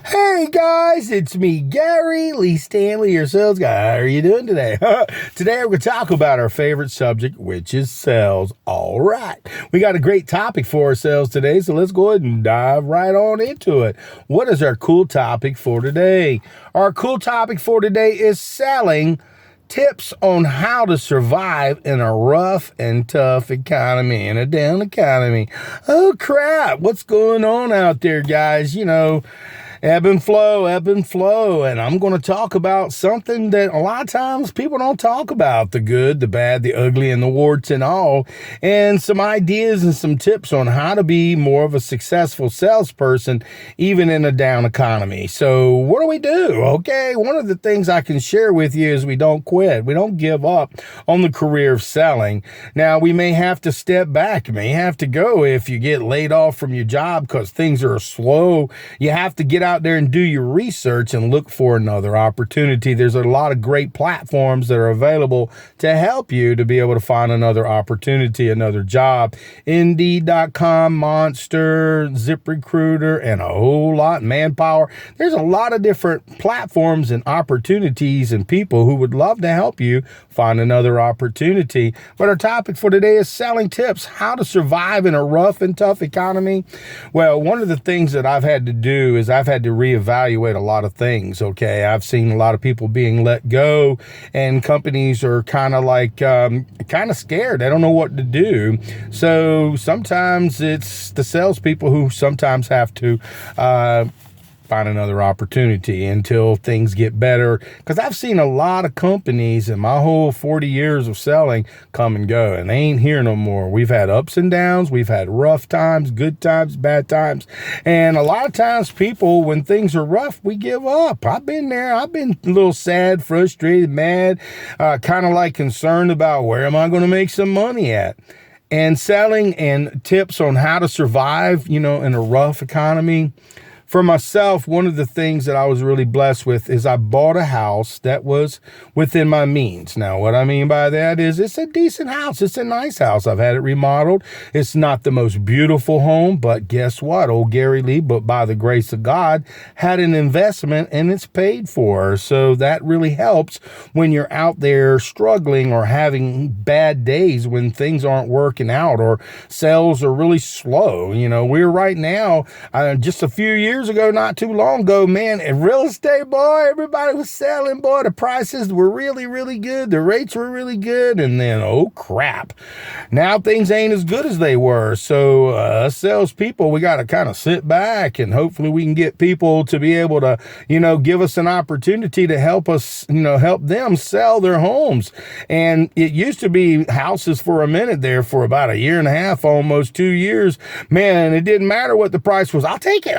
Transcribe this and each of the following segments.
Hey guys, it's me, Gary Lee Stanley, your sales guy. How are you doing today? Today we're going to talk about our favorite subject, which is sales. All right. We got a great topic for our sales today, so let's go ahead and dive right on into it. What is our cool topic for today? Our cool topic for today is selling. Tips on how to survive in a rough and tough economy, in a down economy. Oh crap, what's going on out there, guys? Ebb and flow. And I'm going to talk about something that a lot of times people don't talk about: the good, the bad, the ugly, and the warts and all, and some ideas and some tips on how to be more of a successful salesperson, even in a down economy. So what do we do? Okay, one of the things I can share with you is we don't quit. We don't give up on the career of selling. Now, we may have to step back. You may have to go if you get laid off from your job because things are slow. You have to get out there and do your research and look for another opportunity. There's a lot of great platforms that are available to help you to be able to find another opportunity, another job. Indeed.com, Monster, ZipRecruiter, and a whole lot, Manpower. There's a lot of different platforms and opportunities and people who would love to help you find another opportunity. But our topic for today is selling tips, how to survive in a rough and tough economy. Well, one of the things that I've had to do is I've had to reevaluate a lot of things. Okay. I've seen a lot of people being let go, and companies are kind of scared. They don't know what to do. So sometimes it's the salespeople who sometimes have to, find another opportunity until things get better. Because I've seen a lot of companies in my whole 40 years of selling come and go, and they ain't here no more. We've had ups and downs. We've had rough times, good times, bad times. And a lot of times people, when things are rough, we give up. I've been there. I've been a little sad, frustrated, mad, kind of like concerned about where am I going to make some money at. And selling and tips on how to survive, in a rough economy. For myself, one of the things that I was really blessed with is I bought a house that was within my means. Now, what I mean by that is it's a decent house. It's a nice house. I've had it remodeled. It's not the most beautiful home, but guess what? Old Gary Lee, but by the grace of God, had an investment and it's paid for. So that really helps when you're out there struggling or having bad days when things aren't working out or sales are really slow. We're right now, just a few years ago, not too long ago, man, in real estate, boy, everybody was selling, boy. The prices were really, really good. The rates were really good. And then, oh crap, now things ain't as good as they were. So us salespeople, we got to kind of sit back and hopefully we can get people to be able to, give us an opportunity to help us, help them sell their homes. And it used to be houses for a minute there for about a year and a half, almost 2 years. Man, it didn't matter what the price was. I'll take it.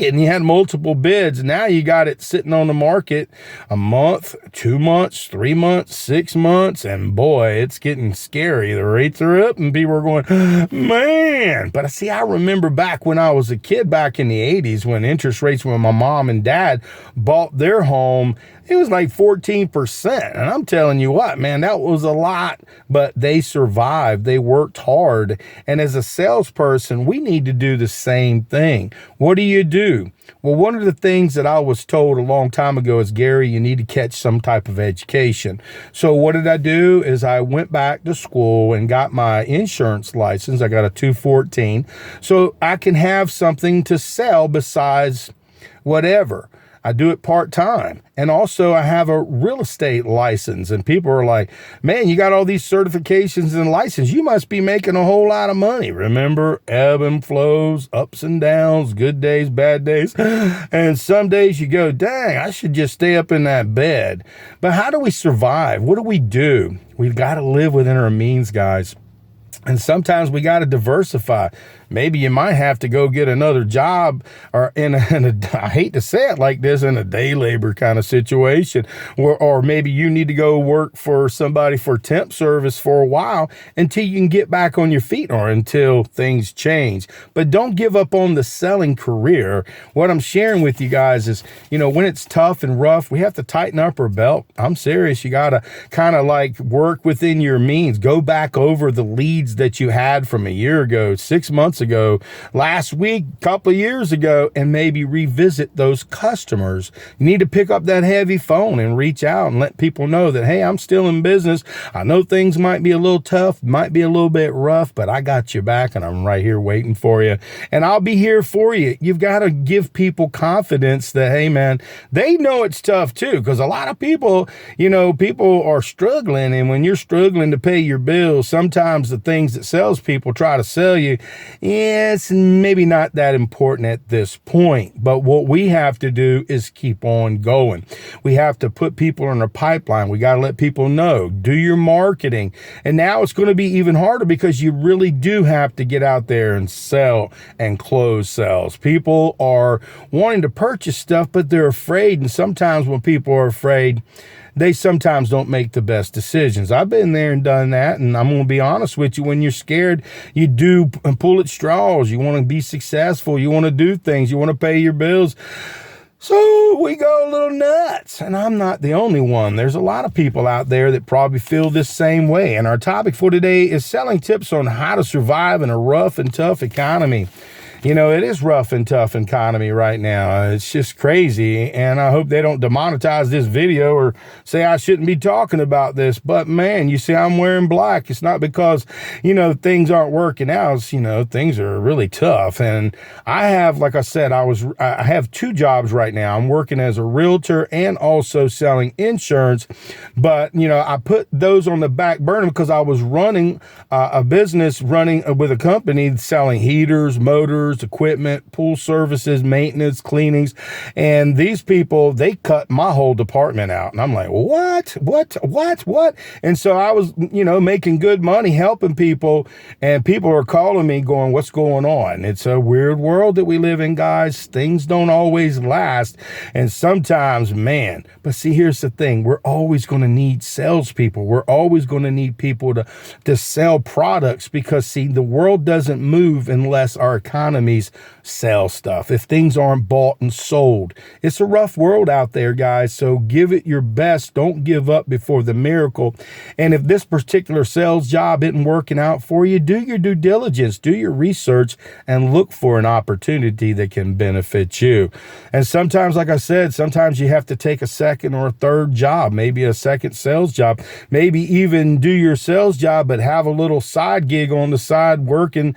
And you had multiple bids. Now you got it sitting on the market a month, 2 months, 3 months, 6 months. And boy, it's getting scary. The rates are up and people are going, man. But see, I remember back when I was a kid back in the 80s when interest rates, when my mom and dad bought their home, it was like 14%. And I'm telling you what, man, that was a lot, but they survived. They worked hard. And as a salesperson, we need to do the same thing. What do you do? Well, one of the things that I was told a long time ago is, Gary, you need to catch some type of education. So what did I do is I went back to school and got my insurance license. I got a 214. So I can have something to sell besides whatever. I do it part-time. And also I have a real estate license, and people are like, man, you got all these certifications and license. You must be making a whole lot of money. Remember, ebb and flows, ups and downs, good days, bad days. And some days you go, dang, I should just stay up in that bed. But how do we survive? What do we do? We've got to live within our means, guys. And sometimes we got to diversify. Maybe you might have to go get another job, or I hate to say it like this, in a day labor kind of situation, or maybe you need to go work for somebody for temp service for a while until you can get back on your feet or until things change. But don't give up on the selling career. What I'm sharing with you guys is, when it's tough and rough, we have to tighten up our belt. I'm serious. You got to kind of work within your means. Go back over the leads that you had from a year ago, 6 months months ago, last week, couple of years ago, and maybe revisit those customers. You need to pick up that heavy phone and reach out and let people know that, hey, I'm still in business. I know things might be a little tough, might be a little bit rough, but I got your back and I'm right here waiting for you. And I'll be here for you. You've got to give people confidence that, hey, man, they know it's tough too. Because a lot of people, people are struggling. And when you're struggling to pay your bills, sometimes the things that salespeople try to sell you, it's maybe not that important at this point. But what we have to do is keep on going. We have to put people in our pipeline. We got to let people know, do your marketing. And now it's going to be even harder because you really do have to get out there and sell and close sales. People are wanting to purchase stuff, but they're afraid. And sometimes when people are afraid, they sometimes don't make the best decisions. I've been there and done that. And I'm going to be honest with you. When you're scared, you do pull at straws. You want to be successful. You want to do things. You want to pay your bills. So we go a little nuts, and I'm not the only one. There's a lot of people out there that probably feel this same way. And our topic for today is selling tips on how to survive in a rough and tough economy. It is rough and tough economy right now. It's just crazy. And I hope they don't demonetize this video or say I shouldn't be talking about this. But man, you see, I'm wearing black. It's not because, things aren't working out. It's, things are really tough. And I have, like I said, I have 2 jobs right now. I'm working as a realtor and also selling insurance. But, I put those on the back burner because I was running a business with a company selling heaters, motors, equipment, pool services, maintenance, cleanings. And these people, they cut my whole department out. And I'm like, what? And so I was, making good money, helping people. And people are calling me going, what's going on? It's a weird world that we live in, guys. Things don't always last. And sometimes, man, but see, here's the thing. We're always going to need salespeople. We're always going to need people to sell products because, see, the world doesn't move unless our economies sell stuff. If things aren't bought and sold, it's a rough world out there, guys. So give it your best. Don't give up before the miracle. And if this particular sales job isn't working out for you, do your due diligence, do your research, and look for an opportunity that can benefit you. And sometimes, like I said, sometimes you have to take a second or a third job, maybe a second sales job, maybe even do your sales job, but have a little side gig on the side working,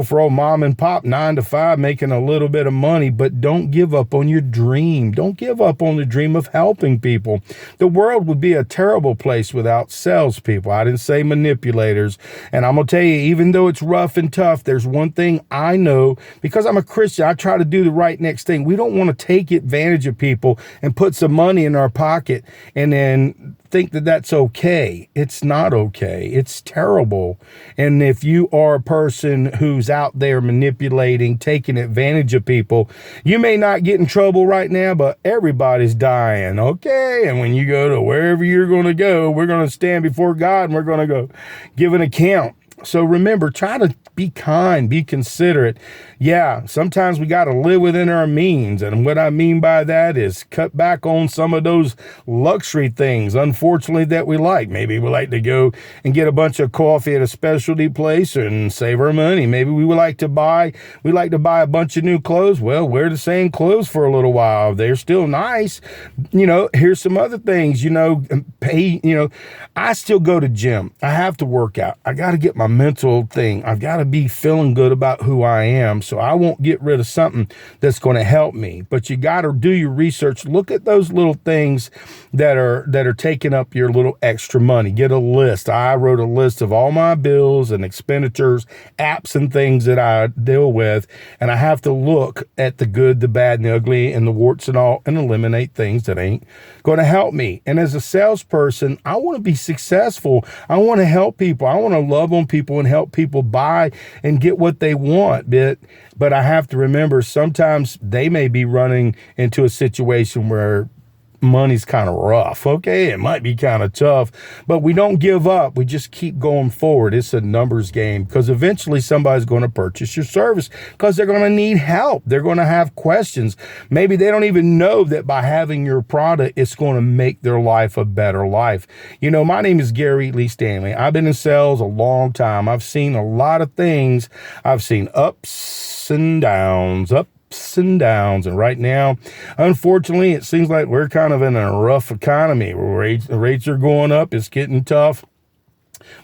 for old mom and pop 9 to 5, making a little bit of money. But don't give up on your dream. Don't give up on the dream of helping people. The world would be a terrible place without salespeople. I didn't say manipulators. And I'm going to tell you, even though it's rough and tough, there's one thing I know, because I'm a Christian, I try to do the right next thing. We don't want to take advantage of people and put some money in our pocket and then think that that's okay. It's not okay. It's terrible. And if you are a person who's out there manipulating, taking advantage of people, you may not get in trouble right now, but everybody's dying. Okay. And when you go to wherever you're going to go, we're going to stand before God and we're going to go give an account. So remember, try to be kind, be considerate. Yeah, sometimes we got to live within our means. And what I mean by that is cut back on some of those luxury things, unfortunately, that we like. Maybe we like to go and get a bunch of coffee at a specialty place and save our money. Maybe we would like to buy a bunch of new clothes. Well, wear the same clothes for a little while. They're still nice. Here's some other things, I still go to gym. I have to work out. I got to get my mental thing. I've got to be feeling good about who I am. So I won't get rid of something that's going to help me. But you got to do your research. Look at those little things that are taking up your little extra money. Get a list. I wrote a list of all my bills and expenditures, apps and things that I deal with. And I have to look at the good, the bad, and the ugly, and the warts and all, and eliminate things that ain't going to help me. And as a salesperson, I want to be successful. I want to help people. I want to love on people and help people buy and get what they want. But I have to remember, sometimes they may be running into a situation where money's kind of rough. Okay, it might be kind of tough, but we don't give up. We just keep going forward. It's a numbers game, because eventually somebody's going to purchase your service because they're going to need help. They're going to have questions. Maybe they don't even know that by having your product, it's going to make their life a better life. You know, my name is Gary Lee Stanley. I've been in sales a long time. I've seen a lot of things. I've seen ups and downs, and downs. And right now, unfortunately, it seems like we're kind of in a rough economy. Rates are going up. It's getting tough.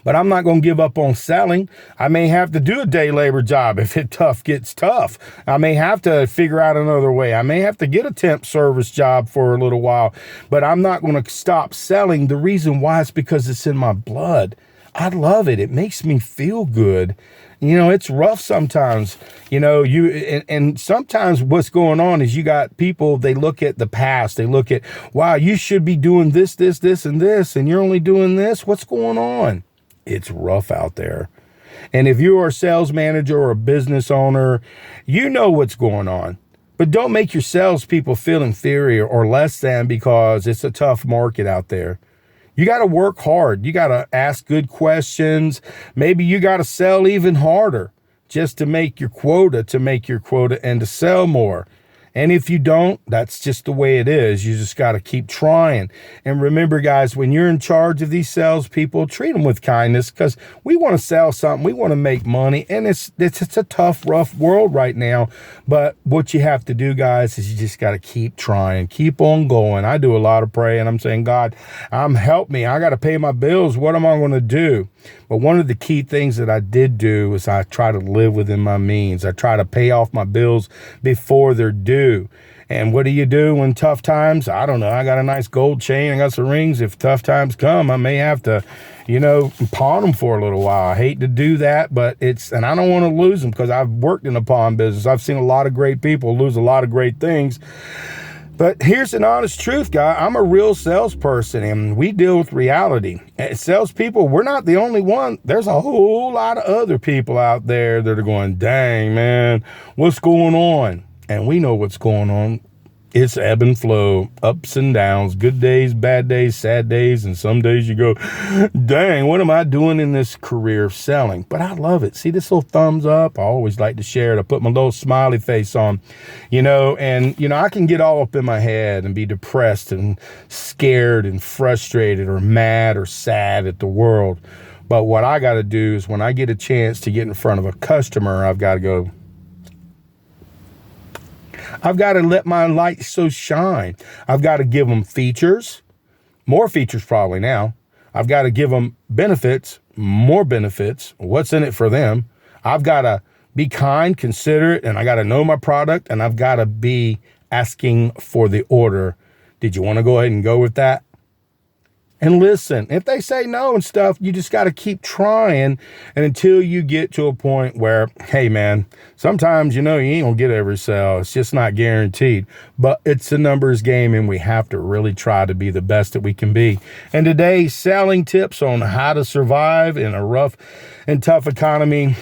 But I'm not going to give up on selling. I may have to do a day labor job if it gets tough. I may have to figure out another way. I may have to get a temp service job for a little while, but I'm not going to stop selling. The reason why is because it's in my blood. I love it. It makes me feel good. You know, it's rough sometimes, you know, and sometimes what's going on is you got people, they look at the past, they look at, wow, you should be doing this, and this, and you're only doing this. What's going on? It's rough out there. And if you are a sales manager or a business owner, you know what's going on. But don't make your salespeople feel inferior or less than because it's a tough market out there. You got to work hard. You got to ask good questions. Maybe you got to sell even harder just to make your quota, and to sell more. And if you don't, that's just the way it is. You just got to keep trying. And remember, guys, when you're in charge of these salespeople, treat them with kindness, because we want to sell something. We want to make money. And it's a tough, rough world right now. But what you have to do, guys, is you just got to keep trying, keep on going. I do a lot of praying. I'm saying, God, help me. I got to pay my bills. What am I going to do? But one of the key things that I did do is I try to live within my means. I try to pay off my bills before they're due. And what do you do when tough times? I don't know. I got a nice gold chain. I got some rings. If tough times come, I may have to, pawn them for a little while. I hate to do that, but and I don't want to lose them because I've worked in the pawn business. I've seen a lot of great people lose a lot of great things. But here's an honest truth, guy. I'm a real salesperson, and we deal with reality. As salespeople, we're not the only one. There's a whole lot of other people out there that are going, dang, man, what's going on? And we know what's going on. It's ebb and flow, ups and downs, good days, bad days, sad days, and some days you go, dang, what am I doing in this career of selling? But I love it. See this little thumbs up? I always like to share it. I put my little smiley face on, and I can get all up in my head and be depressed and scared and frustrated or mad or sad at the world. But what I got to do is when I get a chance to get in front of a customer, I've got to go, I've got to let my light so shine. I've got to give them features, more features probably now. I've got to give them benefits, more benefits. What's in it for them? I've got to be kind, considerate, and I got to know my product, and I've got to be asking for the order. Did you want to go ahead and go with that? And listen, if they say no and stuff, you just got to keep trying, and until you get to a point where, hey, man, sometimes, you ain't going to get every sale. It's just not guaranteed. But it's a numbers game, and we have to really try to be the best that we can be. And today, selling tips on how to survive in a rough and tough economy.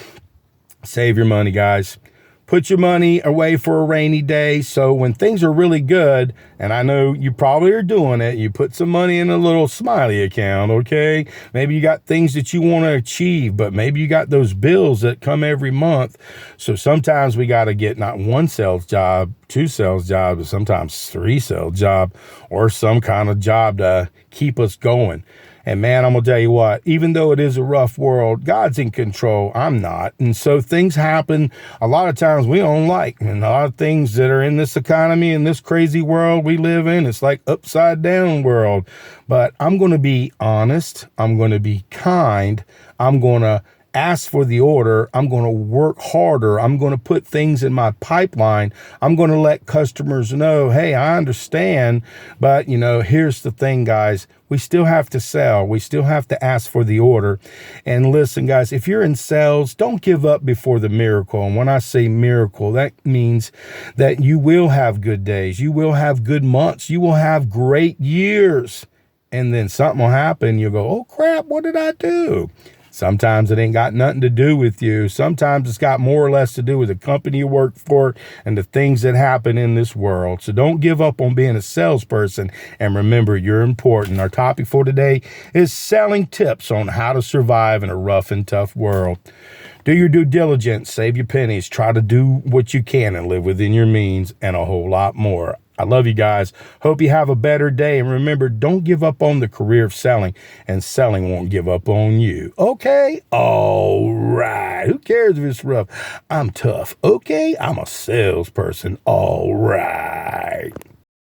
Save your money, guys. Put your money away for a rainy day. So when things are really good, and I know you probably are doing it, you put some money in a little smiley account, okay? Maybe you got things that you want to achieve, but maybe you got those bills that come every month. So sometimes we got to get not one sales job, two sales jobs, but sometimes three sales job or some kind of job to keep us going. And man, I'm going to tell you what, even though it is a rough world, God's in control. I'm not. And so things happen a lot of times we don't like. And a lot of things that are in this economy, in this crazy world we live in, it's like upside down world. But I'm going to be honest. I'm going to be kind. I'm going to ask for the order. I'm going to work harder. I'm going to put things in my pipeline. I'm going to let customers know, hey, I understand, but here's the thing, guys. We still have to sell. We still have to ask for the order. And listen, guys, if you're in sales, don't give up before the miracle. And when I say miracle, that means that you will have good days. You will have good months. You will have great years. And then something will happen. You'll go, oh crap, what did I do? Sometimes it ain't got nothing to do with you. Sometimes it's got more or less to do with the company you work for and the things that happen in this world. So don't give up on being a salesperson, and remember, you're important. Our topic for today is selling tips on how to survive in a rough and tough world. Do your due diligence, save your pennies, try to do what you can and live within your means, and a whole lot more. I love you guys. Hope you have a better day. And remember, don't give up on the career of selling, and selling won't give up on you. Okay? All right. Who cares if it's rough? I'm tough. Okay? I'm a salesperson. All right.